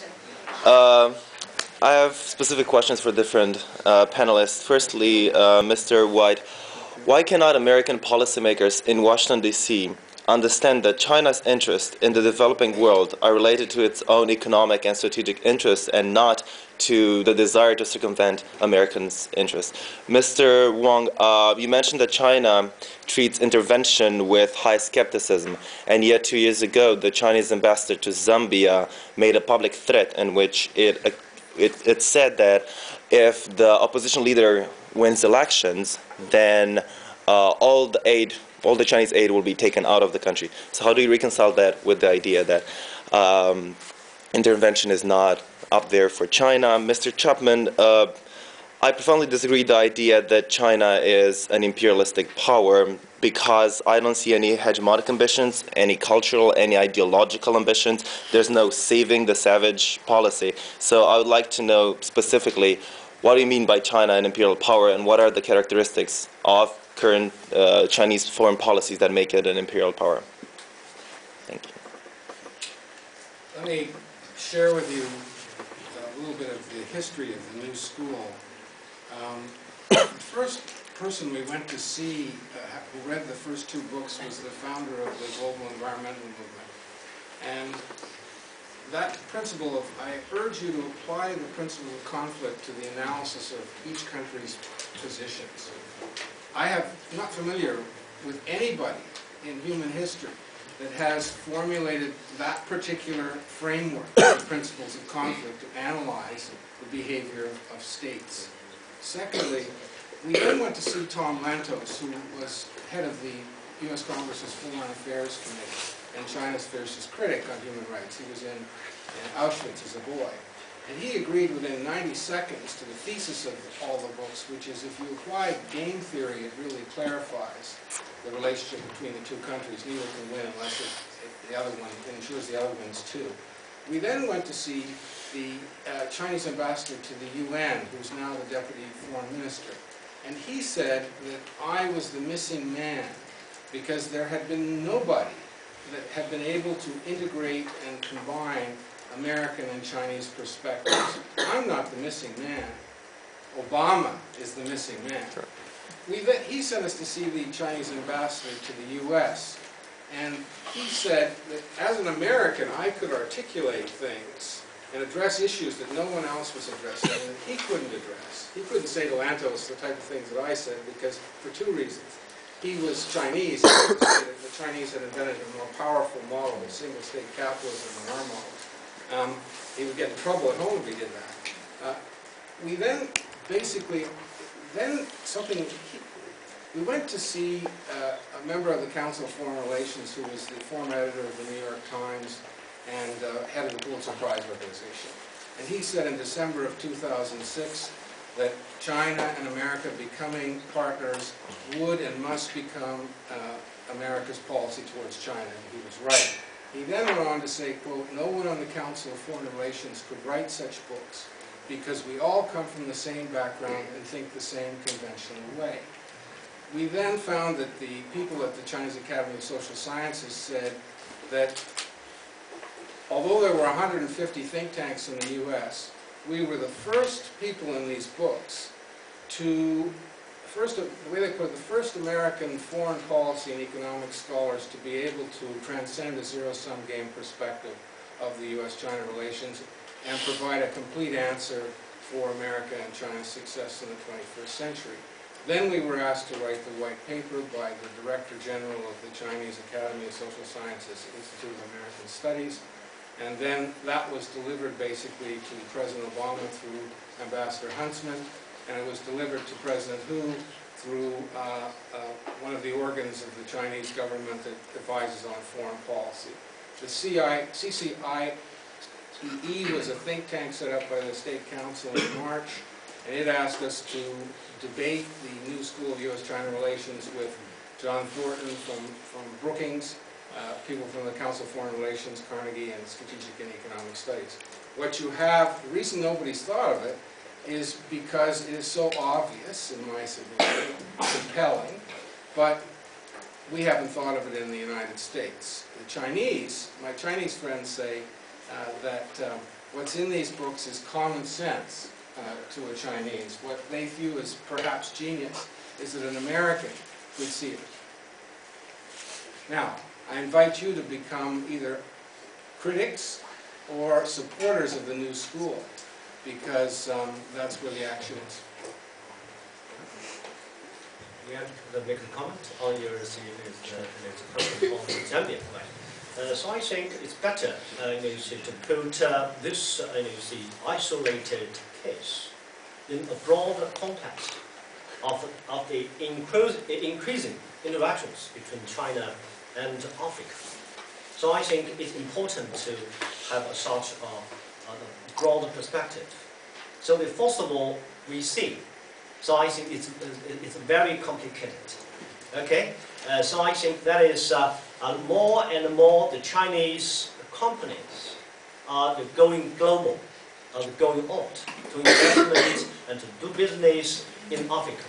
question. I have specific questions for different panelists. Firstly, Mr. Whyte, why cannot American policymakers in Washington, D.C. understand that China's interests in the developing world are related to its own economic and strategic interests and not to the desire to circumvent Americans' interests? Mr. Wang, you mentioned that China treats intervention with high skepticism, and yet 2 years ago the Chinese ambassador to Zambia made a public threat in which it said that if the opposition leader wins elections, then all the Chinese aid will be taken out of the country. So how do you reconcile that with the idea that intervention is not up there for China? Mr. Chapman, I profoundly disagree with the idea that China is an imperialistic power, because I don't see any hegemonic ambitions, any cultural, any ideological ambitions. There's no saving the savage policy. So I would like to know specifically, what do you mean by China an imperial power, and what are the characteristics of current Chinese foreign policies that make it an imperial power? Thank you. Let me share with you a little bit of the history of the new school. The first person we went to see who read the first two books was the founder of the global environmental movement. And that principle of, I urge you to apply the principle of conflict to the analysis of each country's positions. I am not familiar with anybody in human history that has formulated that particular framework of principles of conflict to analyze the behavior of states. Secondly, we then went to see Tom Lantos, who was head of the U.S. Congress's Foreign Affairs Committee and China's fiercest critic on human rights. He was in Auschwitz as a boy. And he agreed within 90 seconds to the thesis of all the books, which is if you apply game theory, it really clarifies the relationship between the two countries. Neither can win unless the other one ensures the other wins too. We then went to see the Chinese ambassador to the UN, who's now the deputy foreign minister. And he said that I was the missing man because there had been nobody that had been able to integrate and combine American and Chinese perspectives. I'm not the missing man. Obama is the missing man. Sure. He sent us to see the Chinese ambassador to the U.S. And he said that as an American, I could articulate things and address issues that no one else was addressing, and he couldn't address. He couldn't say to Lantos the type of things that I said, because for two reasons. He was Chinese. The Chinese had invented a more powerful model, single-state capitalism than our model. He would get in trouble at home if he did that. We then basically, we went to see a member of the Council of Foreign Relations who was the former editor of the New York Times and head of the Pulitzer Prize organization. And he said in December of 2006 that China and America becoming partners would and must become America's policy towards China, and he was right. He then went on to say, quote, no one on the Council of Foreign Relations could write such books because we all come from the same background and think the same conventional way. We then found that the people at the Chinese Academy of Social Sciences said that although there were 150 think tanks in the U.S., we were the first people in these books to, the way they put it, the first American foreign policy and economic scholars to be able to transcend a zero-sum game perspective of the U.S.-China relations and provide a complete answer for America and China's success in the 21st century. Then we were asked to write the white paper by the Director General of the Chinese Academy of Social Sciences, Institute of American Studies, and then that was delivered basically to President Obama through Ambassador Huntsman, and it was delivered to President Hu through one of the organs of the Chinese government that advises on foreign policy. The CCIEE was a think tank set up by the State Council in March, and it asked us to debate the new School of U.S.-China Relations with John Thornton from Brookings, people from the Council of Foreign Relations, Carnegie, and Strategic and Economic Studies. What you have, the reason nobody's thought of it is because it is so obvious, in my opinion, compelling, but we haven't thought of it in the United States. The Chinese, my Chinese friends say, that what's in these books is common sense to a Chinese. What they view as perhaps genius is that an American would see it. Now, I invite you to become either critics or supporters of the new school, because that's where the action is. You have to make a comment on your question on Zambia, right? So I think it's better to put this isolated case in a broader context of the increasing interactions between China and Africa. So I think it's important to have such a broader perspective. So first of all, we see. So I think it's very complicated. Okay, so I think that is more and more the Chinese companies are going global, going out to investment and to do business in Africa.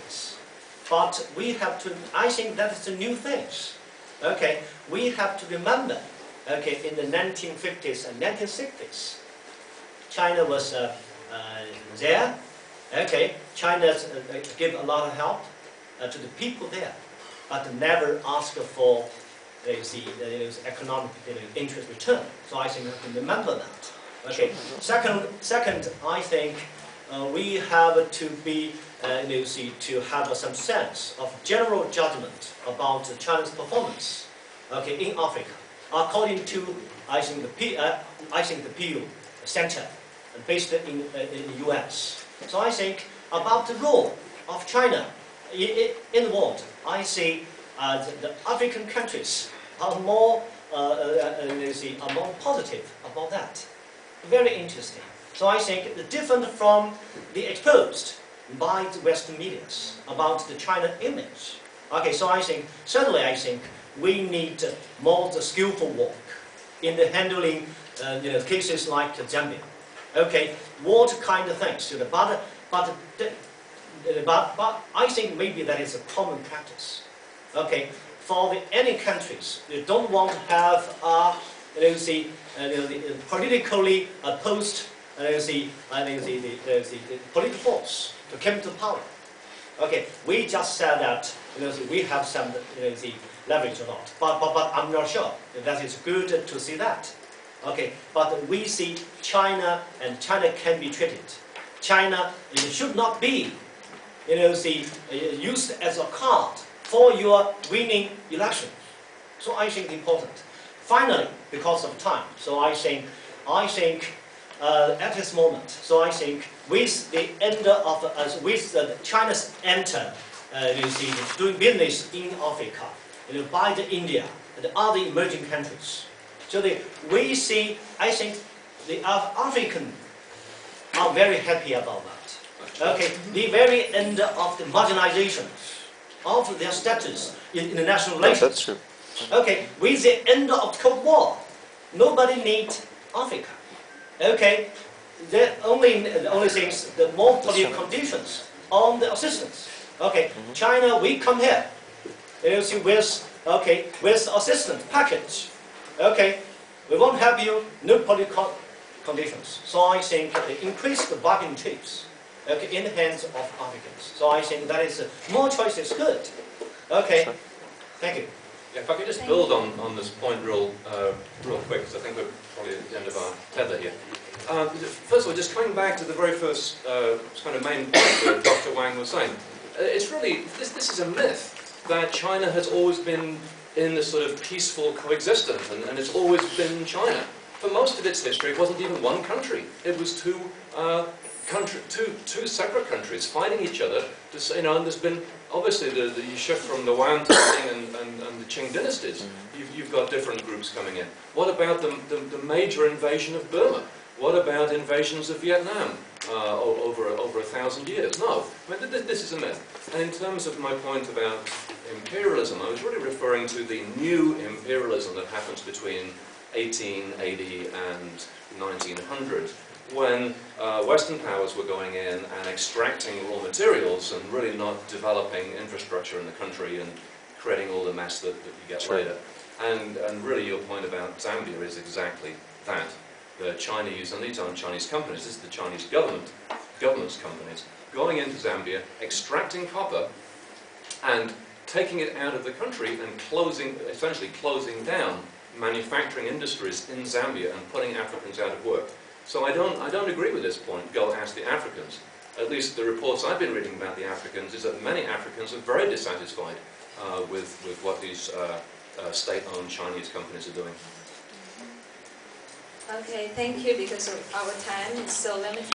But we have to. I think that is the new things. Okay, we have to remember. Okay, in the 1950s and 1960s, China was there. Okay, China gave a lot of help to the people there, but never asked for economic interest return. So I think we have to remember that. Okay. Second, I think we have to be to have some sense of general judgment about China's performance. Okay, in Africa, according to I think the Pew Center, based in the U.S. So I think about the role of China in the world, I see the African countries are more, are more positive about that. Very interesting. So I think different from the exposed by the Western medias about the China image. Okay, so I think certainly we need more skillful work in the handling cases like Zambia. Okay, what kind of things? But I think maybe that is a common practice. Okay, for any countries, they don't want to have politically opposed the political force to come to power. Okay, we just said that we have some leverage or not, but I'm not sure that it's good to see that. Okay, but we see China, and China can be treated. China should not be, used as a card for your winning election. So I think important. Finally, because of time, so I think at this moment, so I think with the end of with China's enter, doing business in Africa, by the India and other emerging countries. So we see, I think the African are very happy about that. Okay, the very end of the marginalization of their status in international relations. That's true. Okay, with the end of the Cold War, nobody needs Africa. Okay, the only things, the more political conditions on the assistance. Okay, China, we come here, with assistance package. Okay, we won't help you, no political conditions. So I think they increase the bargaining chips, in the hands of Africans. So I think that is more choice is good. Okay, thank you. Yeah, if I could just build on this point real quick, because I think we're probably at the end of our tether here. First of all, just coming back to the very first kind of main point that Dr. Wang was saying, it's really, this is a myth that China has always been in this sort of peaceful coexistence, and it's always been China. For most of its history, it wasn't even one country. It was two separate countries fighting each other. And there's been obviously the shift from the Wang and the Qing dynasties. You've got different groups coming in. What about the major invasion of Burma? What about invasions of Vietnam over 1,000 years? No, I mean, this is a myth. And in terms of my point about imperialism, I was really referring to the new imperialism that happens between 1880 and 1900, when Western powers were going in and extracting raw materials and really not developing infrastructure in the country and creating all the mess that you get later. And really your point about Zambia is exactly that. the Chinese, and these aren't Chinese companies, this is the Chinese government's companies, going into Zambia, extracting copper and taking it out of the country and essentially closing down manufacturing industries in Zambia and putting Africans out of work. So I don't agree with this point, go ask the Africans. At least the reports I've been reading about the Africans is that many Africans are very dissatisfied with what these state-owned Chinese companies are doing. Okay, thank you, because of our time is so limited.